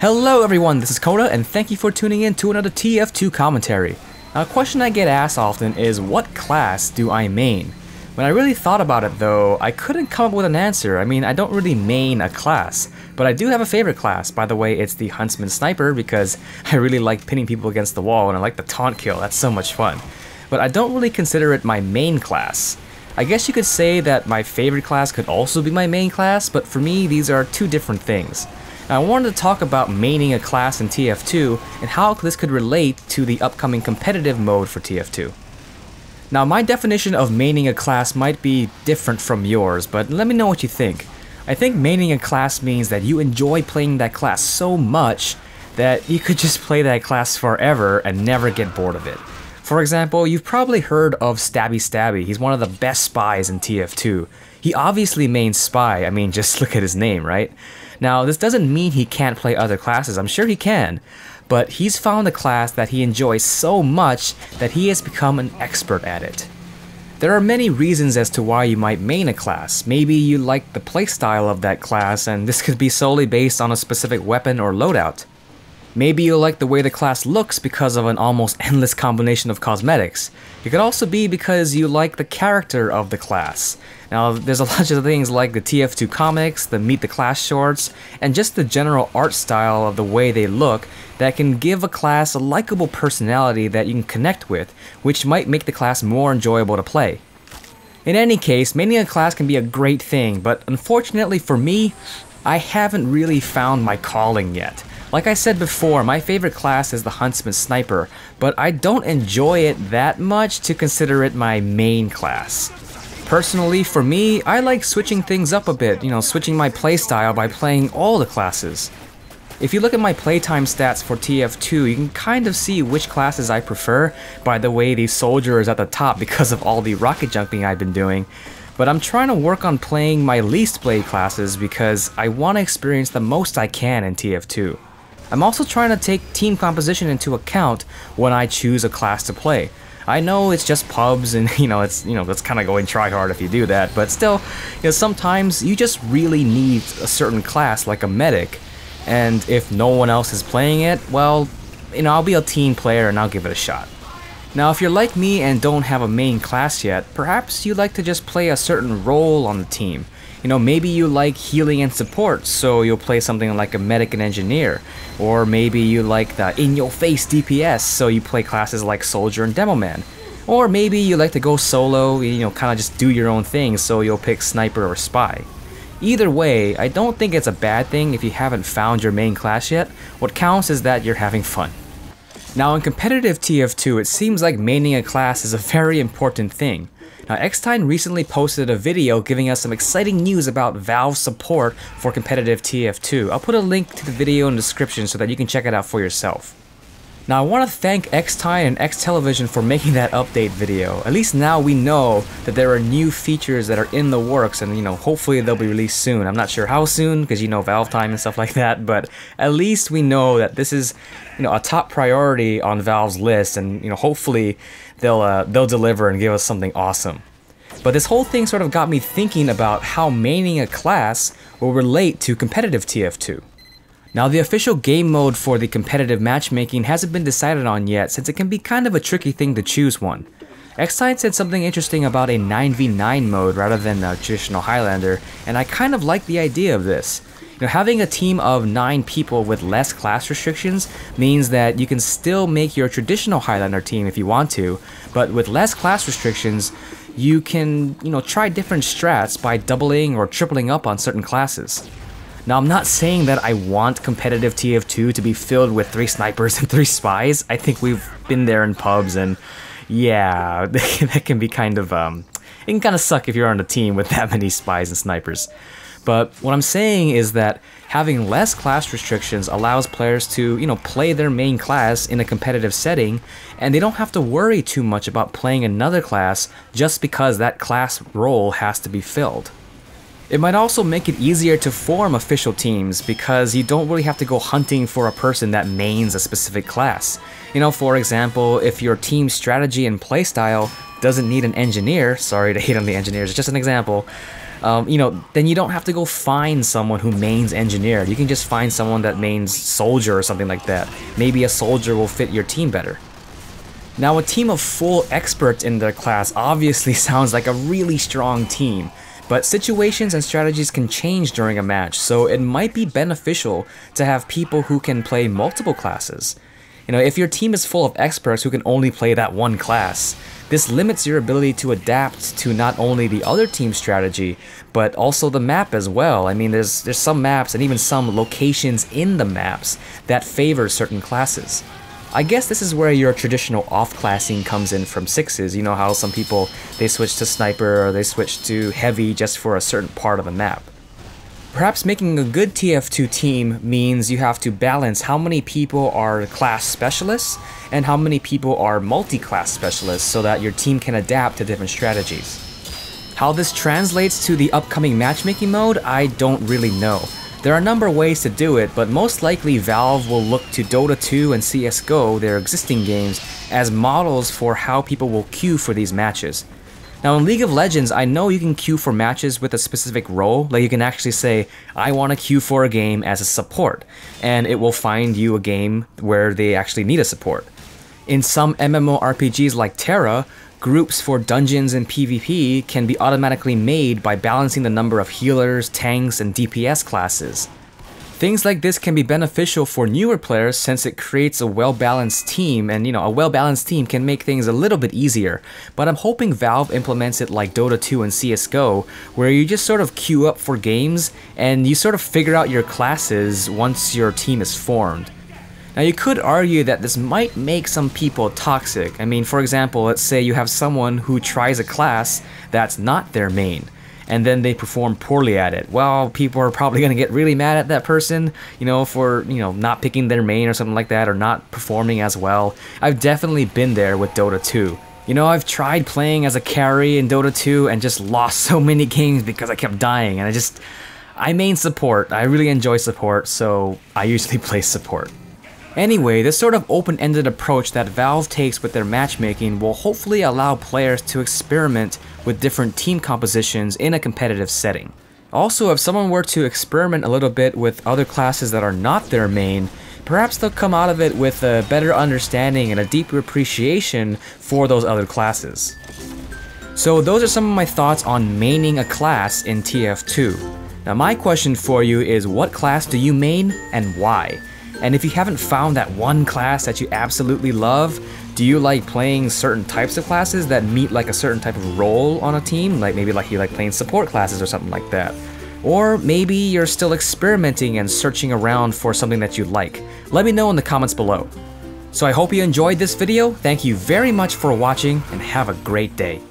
Hello everyone, this is Kona, and thank you for tuning in to another TF2 commentary. Now, a question I get asked often is, what class do I main? When I really thought about it though, I couldn't come up with an answer. I mean, I don't really main a class, but I do have a favorite class. By the way, it's the Huntsman Sniper because I really like pinning people against the wall and I like the taunt kill, that's so much fun. But I don't really consider it my main class. I guess you could say that my favorite class could also be my main class, but for me, these are two different things. Now, I wanted to talk about maining a class in TF2 and how this could relate to the upcoming competitive mode for TF2. Now, my definition of maining a class might be different from yours, but let me know what you think. I think maining a class means that you enjoy playing that class so much that you could just play that class forever and never get bored of it. For example, you've probably heard of Stabby Stabby. He's one of the best spies in TF2. He obviously mains Spy. I mean, just look at his name, right? Now, this doesn't mean he can't play other classes. I'm sure he can. But he's found a class that he enjoys so much that he has become an expert at it. There are many reasons as to why you might main a class. Maybe you like the playstyle of that class, and this could be solely based on a specific weapon or loadout. Maybe you like the way the class looks because of an almost endless combination of cosmetics. It could also be because you like the character of the class. Now, there's a lot of things like the TF2 comics, the Meet the Class shorts, and just the general art style of the way they look that can give a class a likable personality that you can connect with, which might make the class more enjoyable to play. In any case, maining a class can be a great thing, but unfortunately for me, I haven't really found my calling yet. Like I said before, my favorite class is the Huntsman Sniper, but I don't enjoy it that much to consider it my main class. Personally, for me, I like switching things up a bit, switching my playstyle by playing all the classes. If you look at my playtime stats for TF2, you can kind of see which classes I prefer by the way the soldier is at the top because of all the rocket jumping I've been doing. But I'm trying to work on playing my least played classes because I want to experience the most I can in TF2. I'm also trying to take team composition into account when I choose a class to play. I know it's just pubs and that's kind of going try hard if you do that, but still, sometimes you just really need a certain class like a medic, and if no one else is playing it, well, I'll be a team player and I'll give it a shot. Now, if you're like me and don't have a main class yet, perhaps you like to just play a certain role on the team. Maybe you like healing and support, so you'll play something like a medic and engineer. Or maybe you like the in-your-face DPS, so you play classes like soldier and demo man. Or maybe you like to go solo, kind of just do your own thing, so you'll pick sniper or spy. Either way, I don't think it's a bad thing if you haven't found your main class yet. What counts is that you're having fun. Now, in competitive TF2, it seems like maining a class is a very important thing. Now, Xtine recently posted a video giving us some exciting news about Valve's support for competitive TF2. I'll put a link to the video in the description so that you can check it out for yourself. Now, I want to thank Xtine and Xtelevision for making that update video. At least now we know that there are new features that are in the works and, hopefully they'll be released soon. I'm not sure how soon because, Valve time and stuff like that, but at least we know that this is, a top priority on Valve's list and, hopefully they'll deliver and give us something awesome. But this whole thing sort of got me thinking about how maining a class will relate to competitive TF2. Now, the official game mode for the competitive matchmaking hasn't been decided on yet since it can be kind of a tricky thing to choose one. Xtine said something interesting about a 9v9 mode rather than a traditional Highlander, and I kind of like the idea of this. Having a team of 9 people with less class restrictions means that you can still make your traditional Highlander team if you want to, but with less class restrictions, you can, try different strats by doubling or tripling up on certain classes. Now, I'm not saying that I want competitive TF2 to be filled with 3 snipers and 3 spies. I think we've been there in pubs and yeah, that can be kind of, it can kind of suck if you're on a team with that many spies and snipers. But what I'm saying is that having less class restrictions allows players to, play their main class in a competitive setting, and they don't have to worry too much about playing another class just because that class role has to be filled. It might also make it easier to form official teams because you don't really have to go hunting for a person that mains a specific class. For example, if your team's strategy and playstyle doesn't need an engineer, sorry to hate on the engineers, it's just an example, then you don't have to go find someone who mains engineer. You can just find someone that mains soldier or something like that. Maybe a soldier will fit your team better. Now, a team of full experts in their class obviously sounds like a really strong team, but situations and strategies can change during a match, so it might be beneficial to have people who can play multiple classes. If your team is full of experts who can only play that one class, this limits your ability to adapt to not only the other team's strategy, but also the map as well. I mean, there's some maps and even some locations in the maps that favor certain classes. I guess this is where your traditional off-classing comes in from sixes. You know how some people, they switch to sniper or they switch to heavy just for a certain part of the map. Perhaps making a good TF2 team means you have to balance how many people are class specialists and how many people are multi-class specialists so that your team can adapt to different strategies. How this translates to the upcoming matchmaking mode, I don't really know. There are a number of ways to do it, but most likely Valve will look to Dota 2 and CSGO, their existing games, as models for how people will queue for these matches. Now in League of Legends, I know you can queue for matches with a specific role, like you can actually say, I want to queue for a game as a support, and it will find you a game where they actually need a support. In some MMORPGs like Terra, groups for dungeons and PvP can be automatically made by balancing the number of healers, tanks, and DPS classes. Things like this can be beneficial for newer players since it creates a well-balanced team, and a well-balanced team can make things a little bit easier, but I'm hoping Valve implements it like Dota 2 and CSGO, where you just sort of queue up for games and you sort of figure out your classes once your team is formed. Now you could argue that this might make some people toxic. I mean, for example, let's say you have someone who tries a class that's not their main, and then they perform poorly at it. Well, people are probably going to get really mad at that person, for, not picking their main or something like that, or not performing as well. I've definitely been there with Dota 2. I've tried playing as a carry in Dota 2 and just lost so many games because I kept dying, and I main support. I really enjoy support, so I usually play support. Anyway, this sort of open-ended approach that Valve takes with their matchmaking will hopefully allow players to experiment with different team compositions in a competitive setting. Also, if someone were to experiment a little bit with other classes that are not their main, perhaps they'll come out of it with a better understanding and a deeper appreciation for those other classes. So those are some of my thoughts on maining a class in TF2. Now my question for you is, what class do you main and why? And if you haven't found that one class that you absolutely love, do you like playing certain types of classes that meet like a certain type of role on a team? Like maybe you like playing support classes or something like that. Or maybe you're still experimenting and searching around for something that you like. Let me know in the comments below. So I hope you enjoyed this video. Thank you very much for watching and have a great day.